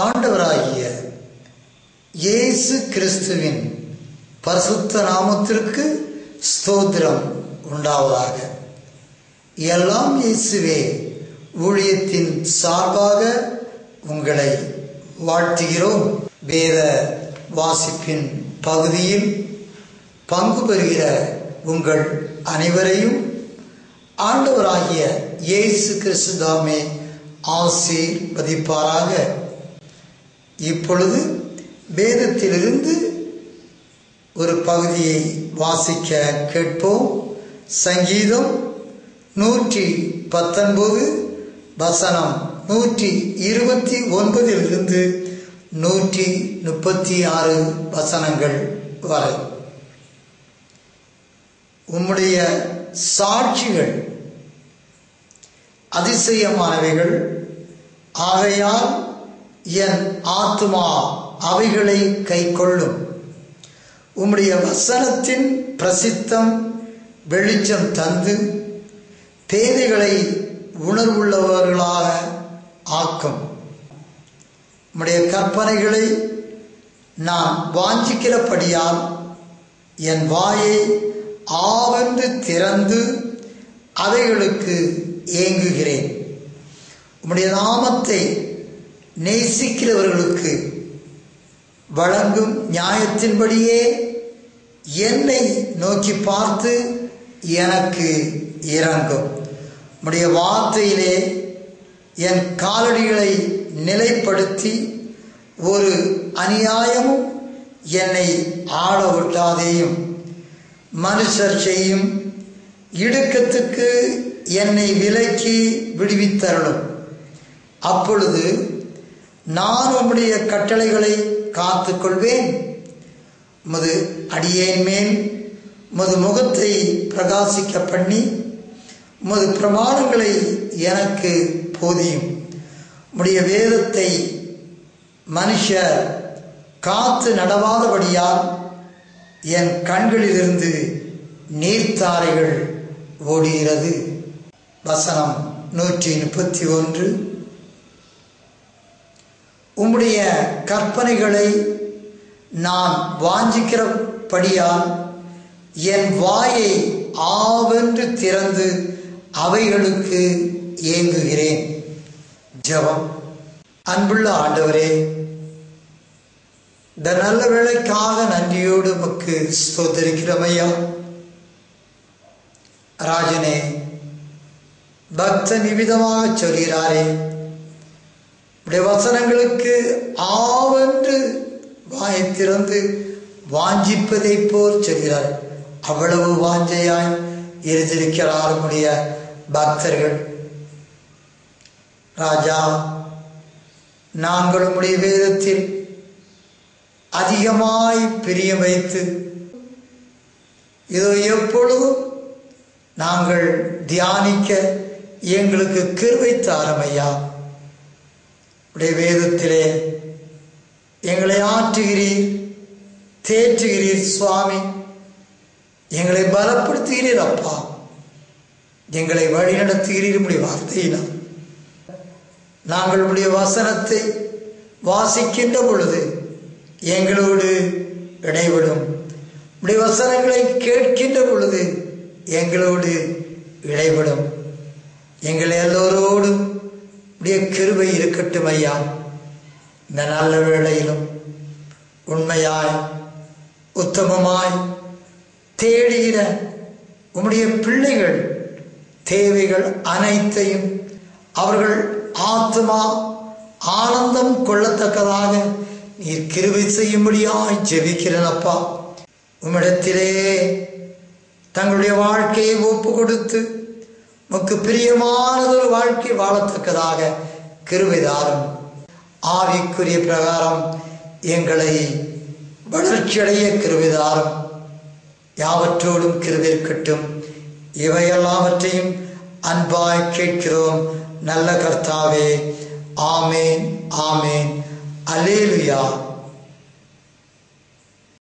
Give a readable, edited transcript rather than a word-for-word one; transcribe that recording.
ஆண்டவராகிய இயேசு கிறிஸ்துவின் பரிசுத்த நாமத்திற்கு ஸ்தோத்திரம் உண்டாவதாக. எல்லாம் இயேசுவே ஊழியத்தின் சார்பாக உங்களை வாழ்த்துகிறோம். வேத வாசிப்பின் பகுதியில் பங்கு பெறுகிற உங்கள் அனைவரையும் ஆண்டவராகிய இயேசு கிறிஸ்து தாமே ஆசீர்வதிப்பாராக. இப்பொழுது வேதத்திலிருந்து ஒரு பகுதியை வாசிக்க கேட்போம். சங்கீதம் 119 வசனம் 129 136 வசனங்கள் வரை. உம்முடைய சாட்சிகள் அதிசயமானவைகள், ஆகையால் என் ஆத்துமா அவைகளை கைக்கொள்ளும். உம்முடைய வசனத்தின் பிரசித்தம் வெளிச்சம் தந்து பேதைகளை உணர்வுள்ளவர்களாக ஆக்கும். உம்முடைய கற்பனைகளை நான் வாஞ்சிக்கிறபடியால் என் வாயை ஆவென்று திறந்து அவைகளுக்கு ஏங்குகிறேன். உம்முடைய நாமத்தை நேசிக்கிறவர்களுக்கு வழங்கும் நியாயத்தின்படியே என்னை நோக்கி பார்த்து எனக்கு இரங்கும். உம்முடைய வார்த்தையிலே என் காலடிகளை நிலைப்படுத்தி ஒரு அநியாயமும் என்னை ஆள விட்டாதேயும். மனுஷர் செய்யும் இடுக்கத்துக்கு என்னை விலக்கி விடுவித்தருளும். அப்பொழுது நான் உம்முடைய கட்டளைகளை காத்து கொள்வேன். உமது அடியேன் மேல் உமது முகத்தை பிரகாசிக்க பண்ணி உமது பிரமாணங்களை எனக்கு போதியும். உம்முடைய வேதத்தை மனுஷர் காத்து நடவாதபடியால் என் கண்களிலிருந்து நீர்த்தாரைகள் ஓடுகிறது. வசனம் 131. உம்முடைய கற்பனைகளை நான் வாஞ்சிக்கிறபடியால் என் வாயை ஆவென்று திறந்து அவைகளுக்கு ஏங்குகிறேன். ஜெபம். அன்புள்ள ஆண்டவரே, இந்த நல்ல வேளைக்காக நன்றியோடு உமக்கு ஸ்தோத்திரிக்கிறோமையா. ராஜனே, பக்தன் இவ்விதமாக சொல்கிறாரே, உடைய வசனங்களுக்கு ஆவென்று வாயை திறந்து வாஞ்சிப்பதை போல் சொல்கிறார். அவ்வளவு வாஞ்சையாய் இருந்திருக்கிறார் உடைய பக்தர்கள். ராஜா, நாங்கள் உடைய வேதத்தில் அதிகமாய் பிரியம் வைத்து இதோ எப்பொழுதும் நாங்கள் தியானிக்க எங்களுக்கு கிருபை தாரமையா. உடைய வேதத்திலே எங்களை ஆற்றுகிறீர், தேற்றுகிறீர் சுவாமி. எங்களை பலப்படுத்துகிறீர் அப்பா. எங்களை வழி நடத்துகிறீர் உடைய வார்த்தையினால். நாங்கள் உடைய வசனத்தை வாசிக்கின்ற பொழுது எங்களோடு இடைவிடும். உடைய வசனங்களை கேட்கின்ற பொழுது எங்களோடு இடைவிடும். எங்கள் எல்லோரோடும் உடைய கிருபை இருக்கட்டும் ஐயா. இந்த நல்ல வேளையிலும் உண்மையாய் உத்தமமாய் தேடுகிற உம்முடைய பிள்ளைகள் தேவைகள் அனைத்தையும் அவர்கள் ஆத்மா ஆனந்தம் கொள்ளத்தக்கதாக நீர் கிருபை செய்யும்படியாய் ஜெபிக்கிறேன் அப்பா. உம்மிடத்திலே தங்களுடைய வாழ்க்கையை ஒப்பு கொடுத்து உமக்கு பிரியமானதொரு வாழ்க்கை வாழத்தக்கதாக கிருபை தாரும். ஆவிக்குரிய பிரகாரம் எங்களை வளர்ச்சியடைய கிருபை தாரும். யாவற்றோடும் கிருபை இருக்கட்டும். இவையெல்லாவற்றையும் அன்பாய் கேட்கிறோம் நல்ல கர்த்தாவே. ஆமேன், ஆமேன். அல்லேலூயா.